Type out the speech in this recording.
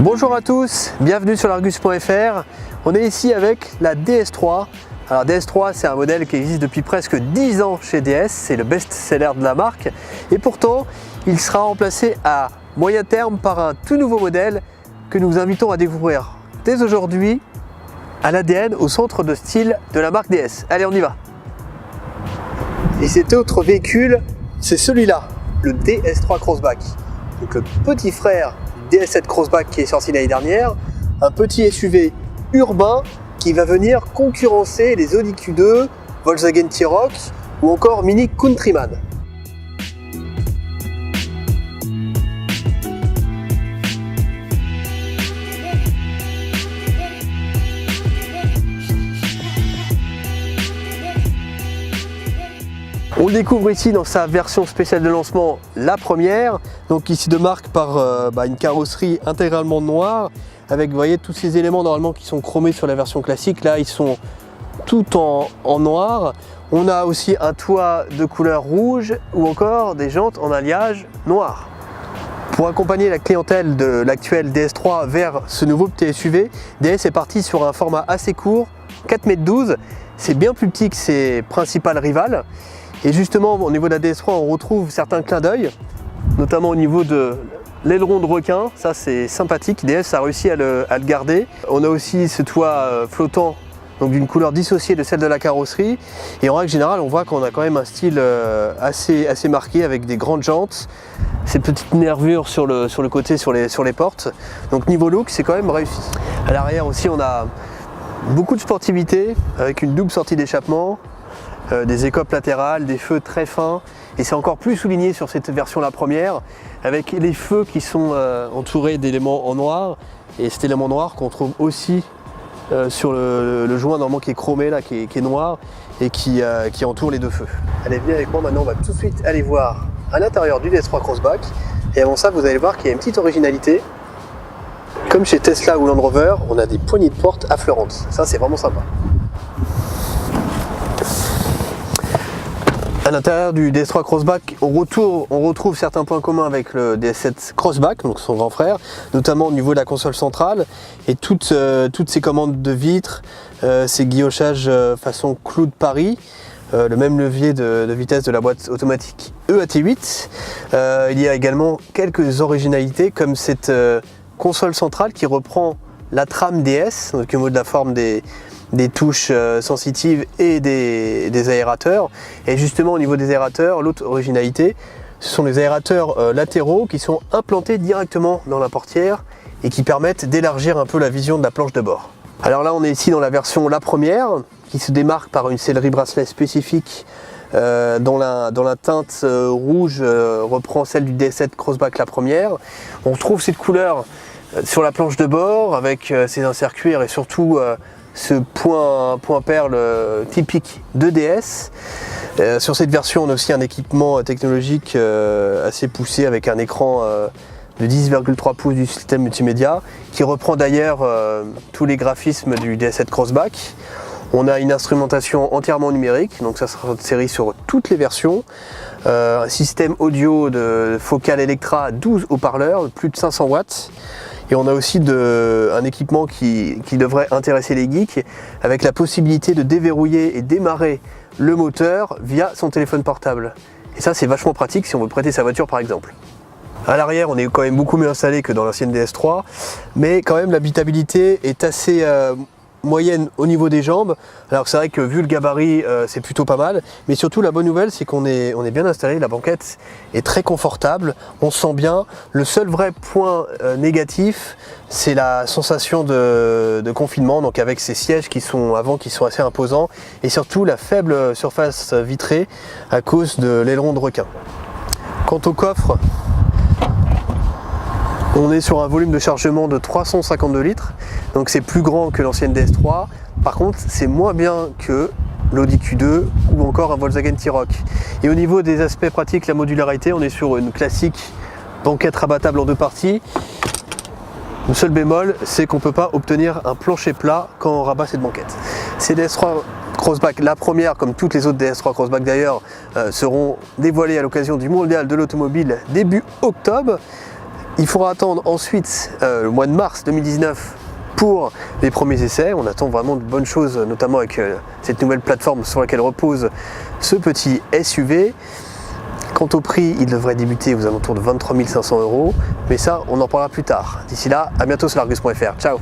Bonjour à tous, bienvenue sur l'Argus.fr. On est ici avec la DS3. Alors DS3, c'est un modèle qui existe depuis presque 10 ans chez DS, c'est le best-seller de la marque. Et pourtant, il sera remplacé à moyen terme par un tout nouveau modèle que nous vous invitons à découvrir dès aujourd'hui à l'ADN, au centre de style de la marque DS. Allez, on y va. Et cet autre véhicule, c'est celui-là, le DS3 Crossback. Donc le petit frère DS7 Crossback qui est sorti l'année dernière, un petit SUV urbain qui va venir concurrencer les Audi Q2, Volkswagen T-Roc ou encore Mini Countryman. On le découvre ici dans sa version spéciale de lancement, la première, donc ici de marque par une carrosserie intégralement noire, avec vous voyez tous ces éléments normalement qui sont chromés sur la version classique, là ils sont tout en noir. On a aussi un toit de couleur rouge ou encore des jantes en alliage noir. Pour accompagner la clientèle de l'actuel DS3 vers ce nouveau petit SUV, DS est parti sur un format assez court, 4,12 m, c'est bien plus petit que ses principales rivales. Et justement, au niveau de la DS3, on retrouve certains clins d'œil, notamment au niveau de l'aileron de requin. Ça, c'est sympathique. DS a réussi à le garder. On a aussi ce toit flottant, donc d'une couleur dissociée de celle de la carrosserie. Et en règle générale, on voit qu'on a quand même un style assez marqué avec des grandes jantes, ces petites nervures sur le côté, sur les portes. Donc niveau look, c'est quand même réussi. À l'arrière aussi, on a beaucoup de sportivité avec une double sortie d'échappement. Des écopes latérales, des feux très fins, et c'est encore plus souligné sur cette version la première, avec les feux qui sont entourés d'éléments en noir, et cet élément noir qu'on trouve aussi sur le joint normalement qui est chromé là, qui est noir, et qui entoure les deux feux. Allez, venez avec moi, maintenant on va tout de suite aller voir à l'intérieur du DS3 Crossback, et avant ça vous allez voir qu'il y a une petite originalité. Comme chez Tesla ou Land Rover, on a des poignées de porte affleurantes, ça c'est vraiment sympa. À l'intérieur du DS3 Crossback, on retrouve certains points communs avec le DS7 Crossback, donc son grand frère, notamment au niveau de la console centrale et toutes ces commandes de vitres, ces guillochages façon clou de Paris, le même levier de vitesse de la boîte automatique EAT8. Il y a également quelques originalités comme cette console centrale qui reprend la trame DS, donc au niveau de la forme des touches sensitives et des aérateurs. Et justement au niveau des aérateurs, l'autre originalité, ce sont les aérateurs latéraux qui sont implantés directement dans la portière et qui permettent d'élargir un peu la vision de la planche de bord. Alors là on est ici dans la version la première qui se démarque par une sellerie bracelet spécifique dont la teinte rouge reprend celle du DS7 Crossback la première. On retrouve cette couleur sur la planche de bord avec ses inserts cuir et surtout ce point perle typique de DS. Sur cette version, on a aussi un équipement technologique assez poussé avec un écran de 10,3 pouces du système multimédia qui reprend d'ailleurs tous les graphismes du DS7 Crossback. On a une instrumentation entièrement numérique, donc ça sera de série sur toutes les versions. Un système audio de Focal Electra 12 haut-parleurs, plus de 500 watts. Et on a aussi un équipement qui devrait intéresser les geeks, avec la possibilité de déverrouiller et démarrer le moteur via son téléphone portable. Et ça c'est vachement pratique si on veut prêter sa voiture par exemple. À l'arrière on est quand même beaucoup mieux installé que dans l'ancienne DS3, mais quand même l'habitabilité est assez moyenne au niveau des jambes. Alors c'est vrai que vu le gabarit c'est plutôt pas mal, mais surtout la bonne nouvelle c'est qu'on est bien installé, la banquette est très confortable, on se sent bien. Le seul vrai point négatif c'est la sensation de confinement, donc avec ces sièges qui sont assez imposants, et surtout la faible surface vitrée à cause de l'aileron de requin. Quant au coffre, on est sur un volume de chargement de 352 litres, donc c'est plus grand que l'ancienne DS3. Par contre, c'est moins bien que l'Audi Q2 ou encore un Volkswagen T-Roc. Et au niveau des aspects pratiques, la modularité, on est sur une classique banquette rabattable en deux parties. Le seul bémol, c'est qu'on ne peut pas obtenir un plancher plat quand on rabat cette banquette. Ces DS3 Crossback, la première, comme toutes les autres DS3 Crossback d'ailleurs, seront dévoilées à l'occasion du Mondial de l'automobile début octobre. Il faudra attendre ensuite le mois de mars 2019 pour les premiers essais. On attend vraiment de bonnes choses, notamment avec cette nouvelle plateforme sur laquelle repose ce petit SUV. Quant au prix, il devrait débuter aux alentours de 23 500 €, mais ça, on en parlera plus tard. D'ici là, à bientôt sur l'Argus.fr. Ciao!